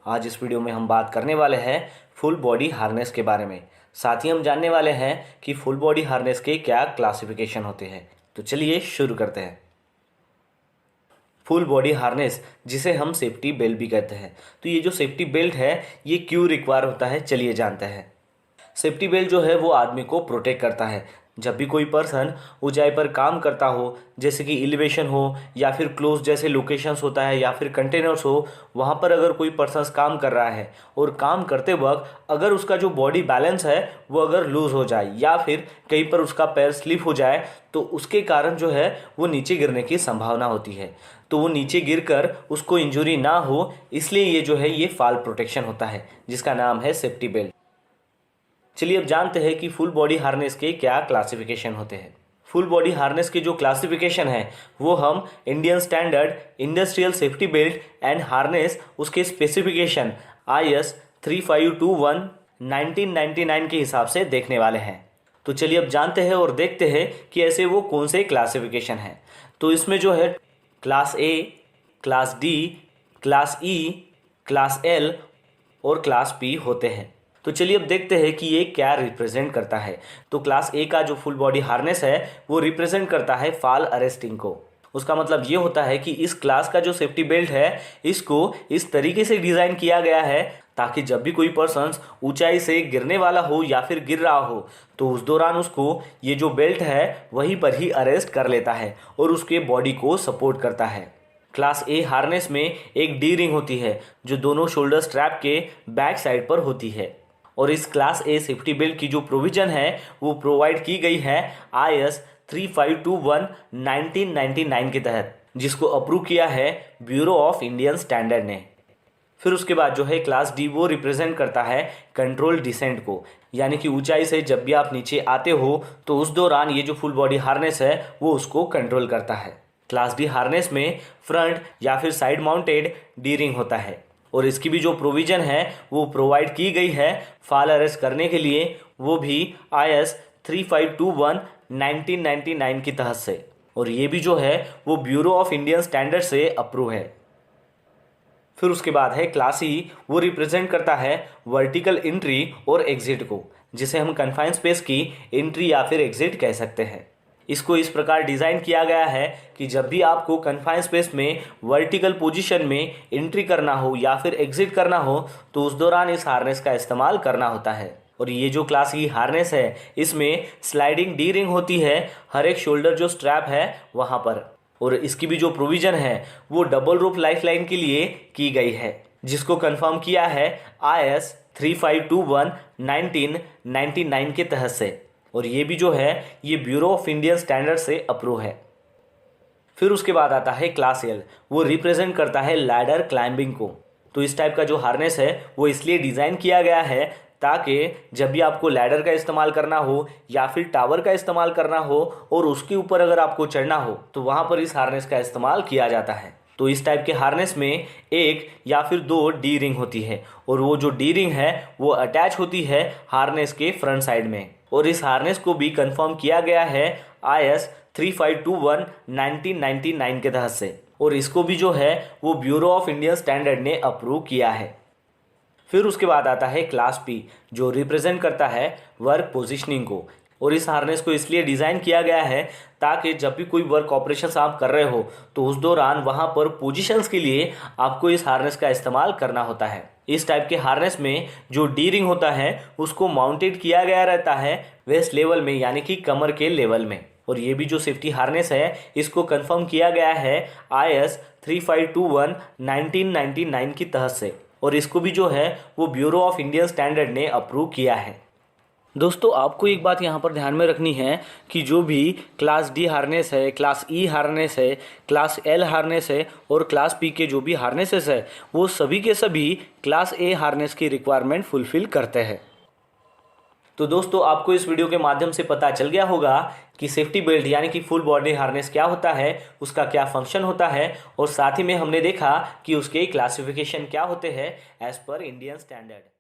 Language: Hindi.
आज इस वीडियो में हम बात करने वाले हैं फुल बॉडी हार्नेस के बारे में। साथ ही हम जानने वाले हैं कि फुल बॉडी हार्नेस के क्या क्लासिफिकेशन होते हैं। तो चलिए शुरू करते हैं। फुल बॉडी हार्नेस, जिसे हम सेफ्टी बेल्ट भी कहते हैं, तो ये जो सेफ्टी बेल्ट है ये क्यों रिक्वायर होता है, चलिए जानते हैं। सेफ्टी बेल्ट जो है वो आदमी को प्रोटेक्ट करता है। जब भी कोई पर्सन ऊंचाई पर काम करता हो, जैसे कि एलिवेशन हो या फिर क्लोज जैसे लोकेशंस होता है या फिर कंटेनर्स हो, वहाँ पर अगर कोई पर्सन काम कर रहा है और काम करते वक्त अगर उसका जो बॉडी बैलेंस है वो अगर लूज़ हो जाए या फिर कहीं पर उसका पैर स्लिप हो जाए तो उसके कारण जो है वो नीचे गिरने की संभावना होती है। तो वो नीचे गिरकर उसको इंजरी ना हो, इसलिए ये जो है ये फॉल प्रोटेक्शन होता है, जिसका नाम है सेफ्टी बेल्ट। चलिए अब जानते हैं कि फुल बॉडी हार्नेस के क्या क्लासिफिकेशन होते हैं। फुल बॉडी हार्नेस के जो क्लासिफिकेशन है वो हम Indian standard industrial safety belt and harness उसके स्पेसिफिकेशन IS 3521 1999 के हिसाब से देखने वाले हैं। तो चलिए अब जानते हैं और देखते हैं कि ऐसे वो कौन से क्लासिफिकेशन हैं। तो इसमें जो है class A, class D, class E, class L और क्लास P होते हैं। तो चलिए अब देखते हैं कि ये क्या रिप्रेजेंट करता है। तो क्लास A का जो फुल बॉडी हार्नेस है वो रिप्रेजेंट करता है फॉल अरेस्टिंग को। उसका मतलब ये होता है कि इस क्लास का जो सेफ्टी बेल्ट है इसको इस तरीके से डिज़ाइन किया गया है ताकि जब भी कोई पर्सन ऊंचाई से गिरने वाला हो या फिर गिर रहा हो तो उस दौरान उसको ये जो बेल्ट है वहीं पर ही अरेस्ट कर लेता है और उसके बॉडी को सपोर्ट करता है। क्लास A हार्नेस में एक डी रिंग होती है जो दोनों शोल्डर स्ट्रैप के बैक साइड पर होती है और इस क्लास A सेफ्टी बेल्ट की जो प्रोविज़न है वो प्रोवाइड की गई है IS 3521 1999 के तहत, जिसको अप्रूव किया है ब्यूरो ऑफ इंडियन स्टैंडर्ड ने। फिर उसके बाद जो है क्लास D वो रिप्रेजेंट करता है कंट्रोल डिसेंट को, यानी कि ऊंचाई से जब भी आप नीचे आते हो तो उस दौरान ये जो फुल बॉडी हार्नेस है वो उसको कंट्रोल करता है। क्लास D हार्नेस में फ्रंट या फिर साइड माउंटेड डी रिंग होता है और इसकी भी जो प्रोविज़न है वो प्रोवाइड की गई है फॉल अरेस्ट करने के लिए, वो भी IS 3521 1999 की तहत से, और ये भी जो है वो ब्यूरो ऑफ इंडियन स्टैंडर्ड से अप्रूव है। फिर उसके बाद है क्लास E, वो रिप्रेजेंट करता है वर्टिकल एंट्री और एग्जिट को, जिसे हम कन्फाइंड स्पेस की एंट्री या फिर एग्जिट कह सकते हैं। इसको इस प्रकार डिज़ाइन किया गया है कि जब भी आपको कन्फाइंड स्पेस में वर्टिकल पोजीशन में एंट्री करना हो या फिर एग्जिट करना हो तो उस दौरान इस हार्नेस का इस्तेमाल करना होता है। और ये जो क्लास की हार्नेस है इसमें स्लाइडिंग डी रिंग होती है हर एक शोल्डर जो स्ट्रैप है वहाँ पर, और इसकी भी जो प्रोविज़न है वो डबल रोप लाइफ लाइन के लिए की गई है, जिसको कन्फर्म किया है IS 3521 1999 के तहत से, और ये भी जो है ये ब्यूरो ऑफ इंडियन स्टैंडर्ड से अप्रूव है। फिर उसके बाद आता है क्लास L, वो रिप्रेजेंट करता है लैडर क्लाइंबिंग को। तो इस टाइप का जो हार्नेस है वो इसलिए डिज़ाइन किया गया है ताकि जब भी आपको लैडर का इस्तेमाल करना हो या फिर टावर का इस्तेमाल करना हो और उसके ऊपर अगर आपको चढ़ना हो तो वहाँ पर इस हार्नेस का इस्तेमाल किया जाता है। तो इस टाइप के हार्नेस में एक या फिर दो डी रिंग होती है और वो जो डी रिंग है वो अटैच होती है हार्नेस के फ्रंट साइड में, और इस हार्नेस को भी कंफर्म किया गया है IS 3521 1999 के तहत से, और इसको भी जो है वो ब्यूरो ऑफ इंडियन स्टैंडर्ड ने अप्रूव किया है। फिर उसके बाद आता है क्लास P, जो रिप्रेजेंट करता है वर्क पोजिशनिंग को, और इस हार्नेस को इसलिए डिज़ाइन किया गया है ताकि जब भी कोई वर्क ऑपरेशंस आप कर रहे हो तो उस दौरान वहाँ पर पोजीशंस के लिए आपको इस हार्नेस का इस्तेमाल करना होता है। इस टाइप के हार्नेस में जो डी रिंग होता है उसको माउंटेड किया गया रहता है वेस्ट लेवल में, यानी कि कमर के लेवल में, और ये भी जो सेफ्टी हार्नेस है इसको कंफर्म किया गया है IS 3521 1999 की तहत से, और इसको भी जो है वो ब्यूरो ऑफ इंडियन स्टैंडर्ड ने अप्रूव किया है। दोस्तों आपको एक बात यहाँ पर ध्यान में रखनी है कि जो भी क्लास D हार्नेस है, क्लास E हार्नेस है, क्लास L हार्नेस है और क्लास P के जो भी हार्नेसेस है वो सभी के सभी क्लास A हार्नेस की रिक्वायरमेंट फुलफिल करते हैं। तो दोस्तों आपको इस वीडियो के माध्यम से पता चल गया होगा कि सेफ्टी बेल्ट यानी कि फुल बॉडी हार्नेस क्या होता है, उसका क्या फंक्शन होता है, और साथ ही में हमने देखा कि उसके क्लासिफिकेशन क्या होते हैं एज पर इंडियन स्टैंडर्ड।